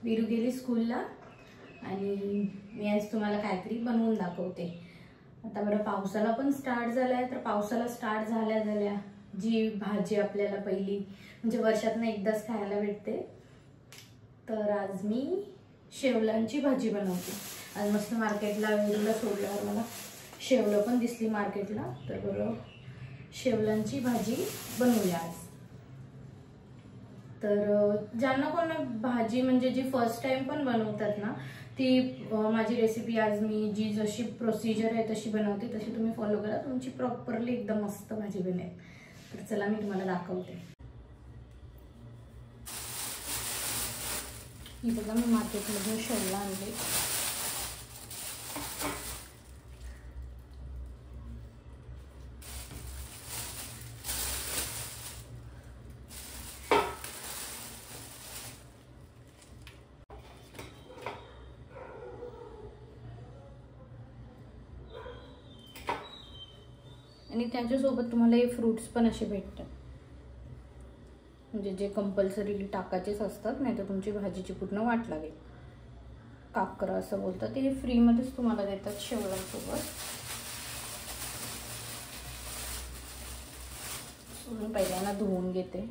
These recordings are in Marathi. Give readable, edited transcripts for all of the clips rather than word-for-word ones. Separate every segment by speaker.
Speaker 1: बिरू गेली स्कूलला आणि मी आज तुम्हाला काहीतरी बनवून दाखवते। आता बरं पावसाला पण स्टार्ट झालाय, तर पावसाला स्टार्ट झाल्या जी भाजी आपल्याला पहिली म्हणजे वर्षातून एकदाच खायला भेटते, तर आज मी शेवलांची भाजी बनवते। आज मस्त मार्केटला विरूला सोडल्यावर मला शेवलं पण दिसली मार्केटला, तर बरं शेवलांची भाजी बनवूया आज। तर ज्यांना कोणा भाजी म्हणजे जी फर्स्ट टाइम पण बनवतात ना, ती माझी रेसिपी आज मी जी जशी प्रोसिजर आहे तशी बनवते, तशी तुम्ही फॉलो करा, तुमची प्रॉपरली एकदम मस्त भाजी बनेल। तर चला मी तुम्हाला दाखवते। ही बघा मी मार्केटमधून शेवला आणले। आणि त्याच्यासोबत तुम्हाला हे फ्रूट्स पण असे भेटतात, म्हणजे जे कंपल्सरी टाकायचेच असतात, नाही तर तुमची भाजीची पूर्ण वाट लागेल। काकरा असं बोलतात, ते फ्री मध्येच तुम्हाला देतात शेवळ्यांसोबत। मी पहिल्यांदा धुवून घेते।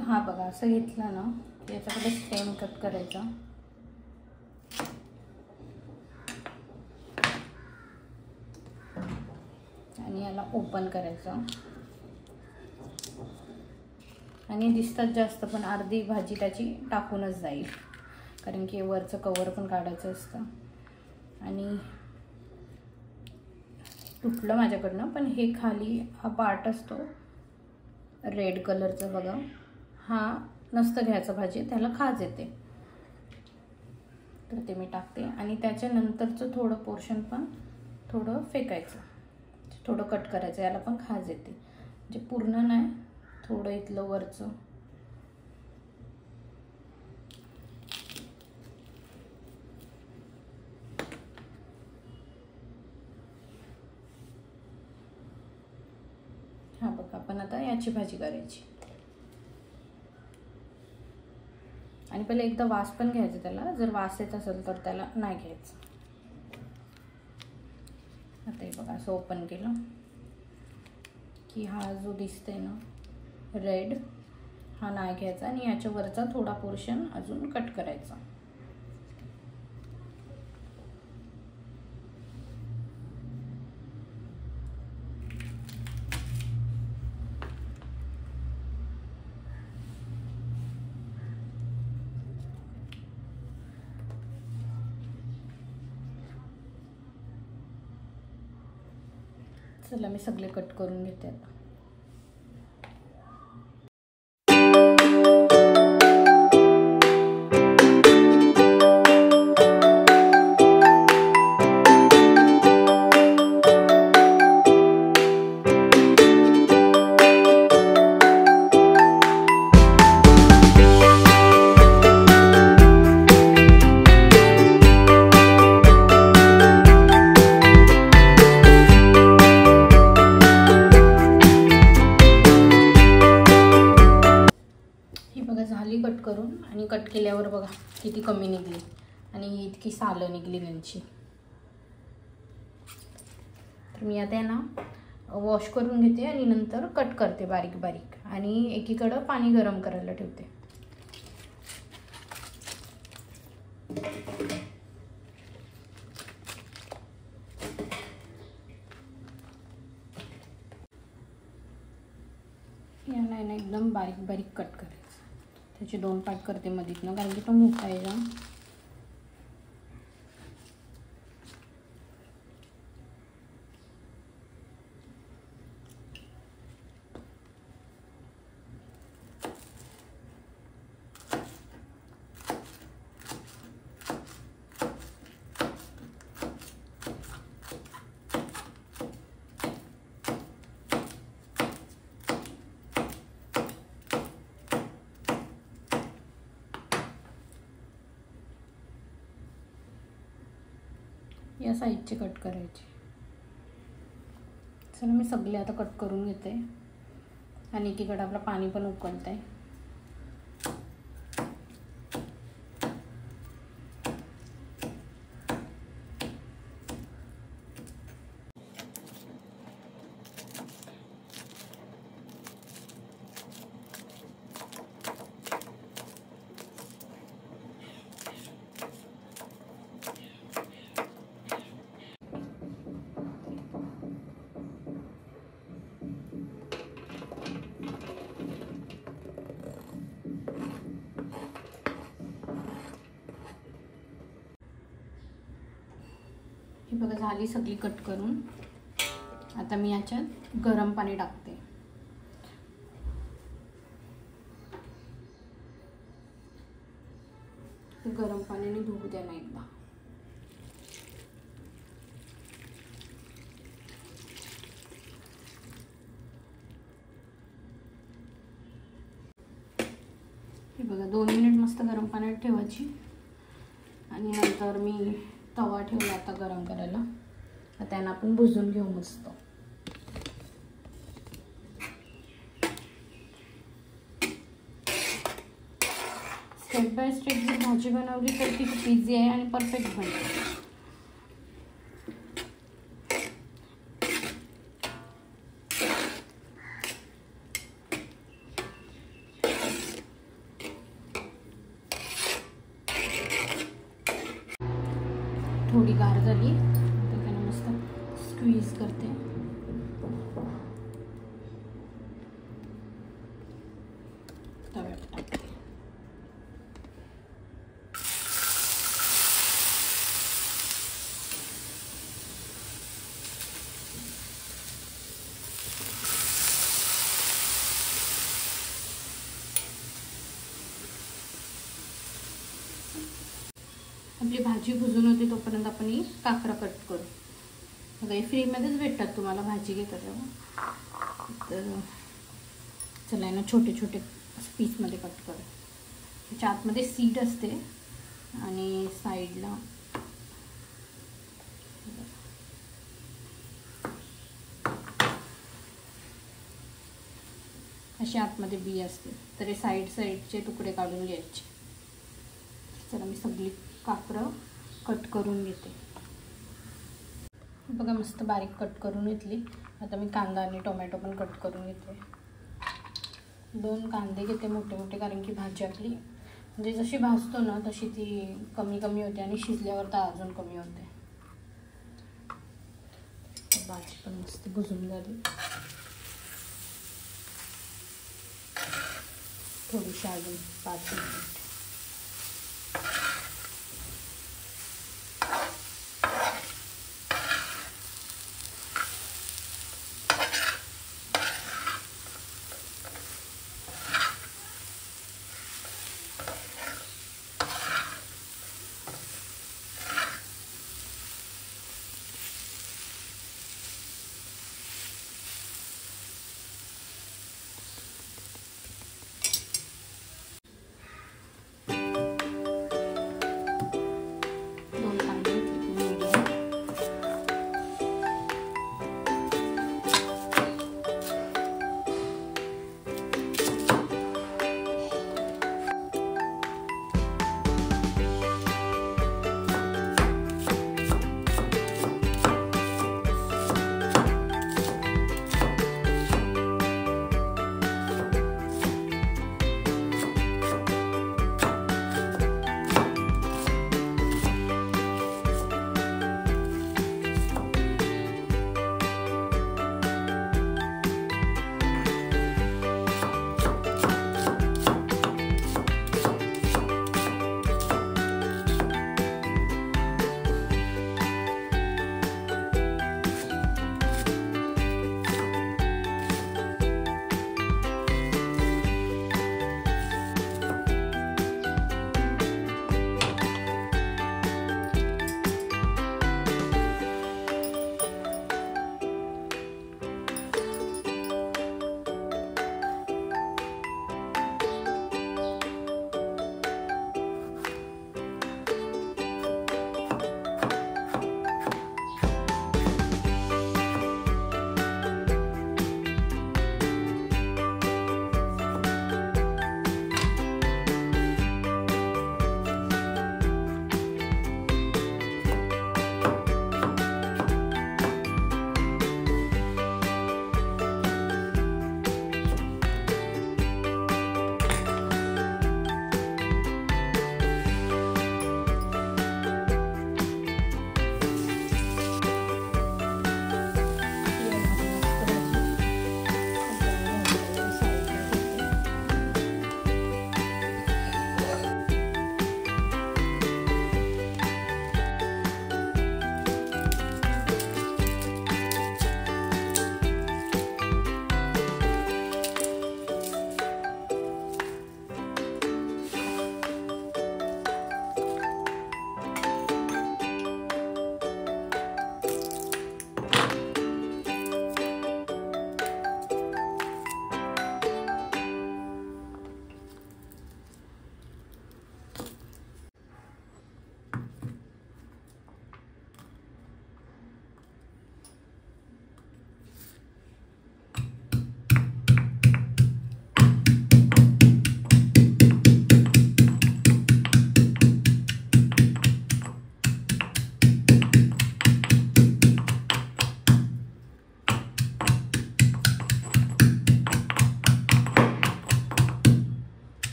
Speaker 1: हा बघा असं घेतलं ना, याच्याकडे स्टेम कट करायचा आणि याला ओपन करायचं आणि दिसतात जास्त, पण अर्धी भाजी त्याची टाकूनच जाईल, कारण की वरचं कवर पण काढायचं असतं। आणि तुटलं माझ्याकडनं, पण हे खाली हा पार्ट असतो रेड कलरचा बघा, हा नसतं घ्यायचं भाजी, त्याला खाज येते, तर ते मी टाकते। आणि त्याच्यानंतरचं थोडं पोर्शन पण थोडं फेकायचं, थोडं कट करायचं, याला पण खाज येते, म्हणजे पूर्ण नाही, थोडं इथलं वरचं। हा बघा आपण आता याची भाजी करायची, आणि पहिले एकदा वास पण घ्यायचा त्याला, जर वास येत असेल तर त्याला नाही घ्यायचं। आता हे बघा असं ओपन केलं की हा जो दिसतोय ना रेड, हा नाही घ्यायचा आणि याच्यावरचा थोडा पोर्शन अजून कट करायचा। चला मी सगळे कट करून घेते आता। झाली कट करून, आणि कट केल्यावर बघा किती कमी निघली आणि इतकी सालं निघली त्यांची। तर मी आता ना वॉश करून घेते आणि नंतर कट करते बारीक बारीक, आणि एकीकडे पाणी गरम करायला ठेवते। याला ना एकदम बारीक बारीक कट करायचं, त्याचे 2 पार्ट करते मधीतनं, कारण की तो मोठा आहे ना। या साईजचे कट करायचे. चला मी सगळे आता कट करून घेते आणि एकीकडे आपलं पाणी पण उकळत आहे. ही बघा झाली सगळी कट करून. आता मी याच्यात गरम पाणी टाकते. गरम पाण्याने धुवू द्या ना एकदा. हे बघा 2 मिनिट मस्त गरम पाण्यात ठेवायची आणि नंतर मी तवा ठेवला आता गरम करायला. आता त्यांना आपण भुजून घेऊ मस्त. स्टेप बाय स्टेप जर भाजी बनवली तर ती खूप इझी आहे आणि परफेक्ट बनते. थोडी गार झाली तर त्याला मस्त स्क्वीज करते. तव्यात टाकते. आपली भाजी भुजून होती तोपर्यंत आपण ही काकरा कट करू. बघा हे फ्रीमध्येच भेटतात तुम्हाला भाजी घेतात तेव्हा. तर चला ना छोटे छोटे पीसमध्ये कट करू. त्याच्या आतमध्ये सीड असते आणि साईडला असे आतमध्ये बी असते. तर हे साईडचे तुकडे काढून घ्यायचे. चला मी सगळी काकरं कट करून घेते. बघा मस्त बारीक कट करून घेतली. आता मी कांदा आणि टोमॅटो पण कट करून घेते. 2 कांदे घेते मोठे मोठे, कारण की भाजी आपली म्हणजे जशी भाजतो ना तशी ती कमी कमी होते आणि शिजल्यावर तर अजून कमी होते. भाजी पण मस्त भुजून झाली. थोडीशी अजून 5 मिनिट.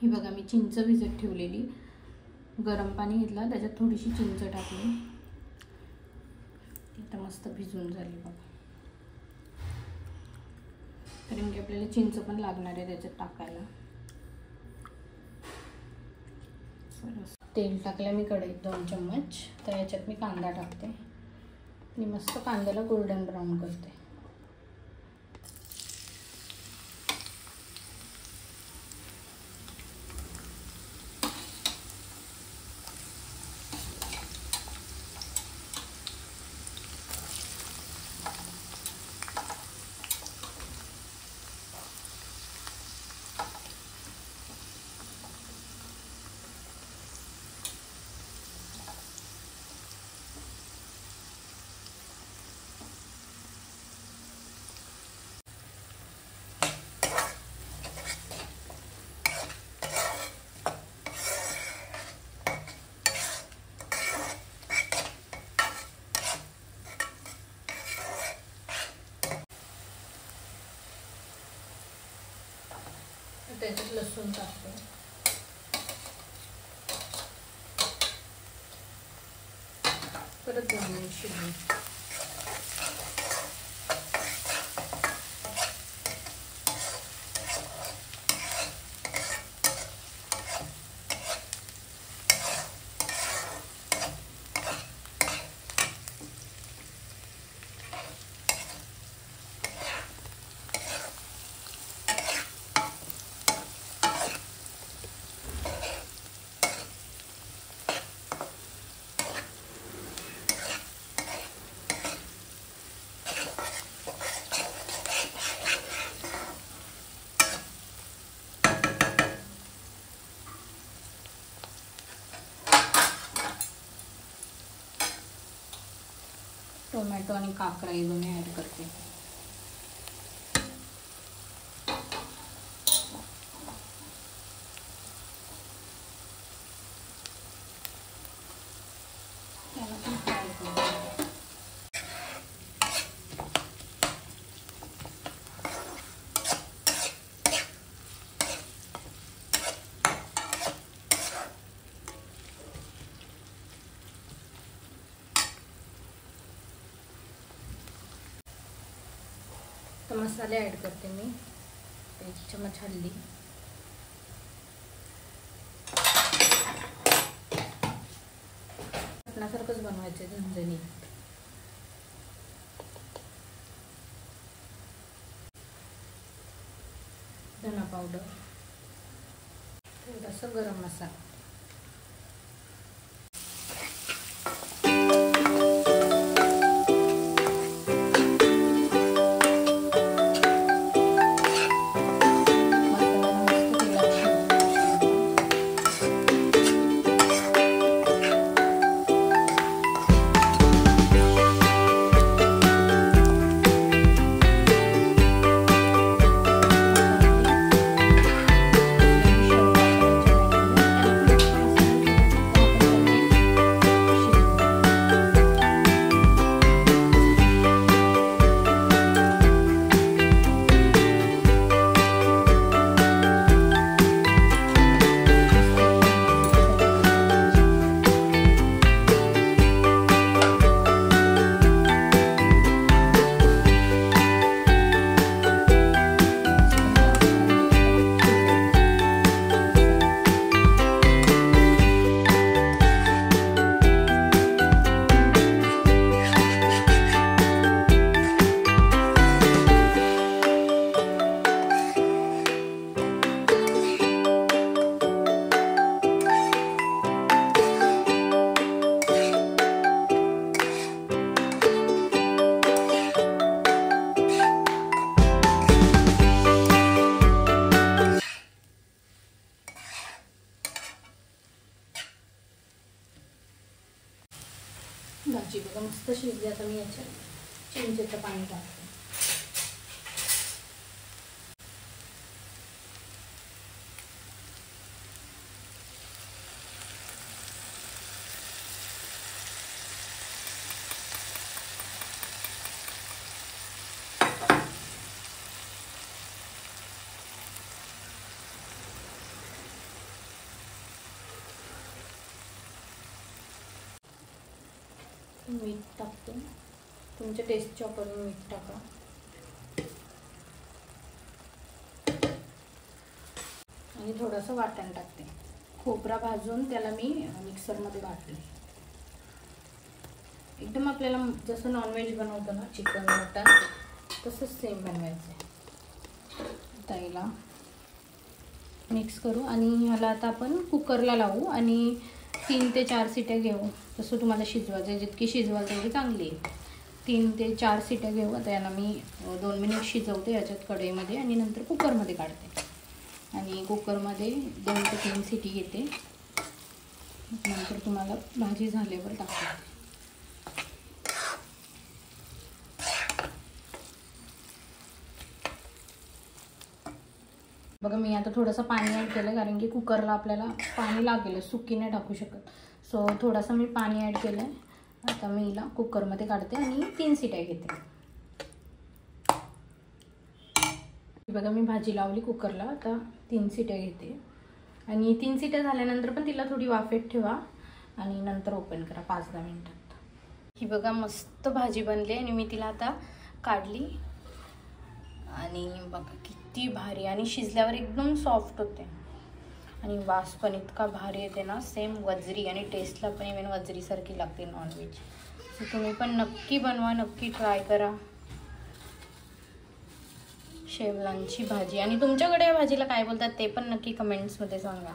Speaker 1: ही बघा मी चिंच भिजत ठेवलेली, गरम पाणी घेतलं, त्याच्यात थोडीशी चिंच टाकली, आता मस्त भिजून झाली बघा. कारण की आपल्याला चिंच पण लागणार आहे त्याच्यात टाकायला. तेल टाकलं मी कढईत 2 चम्मच. तर याच्यात मी कांदा टाकते आणि मस्त कांद्याला गोल्डन ब्राऊन करते. त्याच्यात लसूण टाकते, परत 2 मिनिट शिजवून. टोमॅटो आणि काकरा हे दोन्ही ॲड करते. त्याला पण फ्राय करते. तर मसाले ॲड करते मी. 1 चम्मच हळदी, चटण्यासारखंच बनवायचे झणझणीत. धना पावडर, थोडासा गरम मसाला. भाजी बघा मस्त शिजली. आता मी याच्यात चिंचेचं पाणी टाकते. मीठ टाकते, तुमच्या टेस्टच्या अकॉर्डिंग मीठ टाका. आणि थोडंसं वाटण टाकते. खोबरा भाजून त्याला मी मिक्सरमध्ये वाटते. एकदम आपल्याला जसं नॉनव्हेज बनवतो ना, चिकन मटन, तसंच सेम बनवायचं आहे. आता याला मिक्स करू आणि ह्याला आता आपण कुकरला लावू आणि 3 ते 4 शिट्या घेऊ. तसं तुम्हाला शिजवायचं, जितकी शिजवाल तेवढी चांगली आहे. 3 ते 4 शिट्या घेऊ. आता याला मी 2 मिनिट शिजवते याच्यात कढईमध्ये आणि नंतर कुकरमध्ये काढते. आणि कुकरमध्ये 2 ते 3 शिटी घेते. नंतर तुम्हाला भाजी झाल्यावर टाकते. बघा मी आता थोडंसं पाणी ॲड केलं, कारण की कुकरला आपल्याला पाणी लागेल, सुकी नाही टाकू शकत. सो थोडंसं मी पाणी ॲड केलं आहे. आता मी हिला कुकरमध्ये काढते आणि 3 शिट्या घेते. बघा मी भाजी लावली कुकरला, आता 3 शिट्या घेते. आणि 3 शिट्या झाल्यानंतर पण तिला थोडी वाफेत ठेवा आणि नंतर ओपन करा 5-10 मिनिटात. ही बघा मस्त भाजी बनली आणि मी तिला आता काढली. आणि बघा किती भारी, आणि शिजल्यावर एकदम सॉफ्ट होते आणि वास पण इतका भारी येते ना, सेम वजरी, आणि टेस्टला पण इव्हन वजरीसारखी लागते नॉनव्हेज. सो तुम्ही पण नक्की बनवा, नक्की ट्राय करा शेवलांची भाजी. आणि तुमच्याकडे या भाजीला काय बोलतात ते पण नक्की कमेंट्समध्ये सांगा.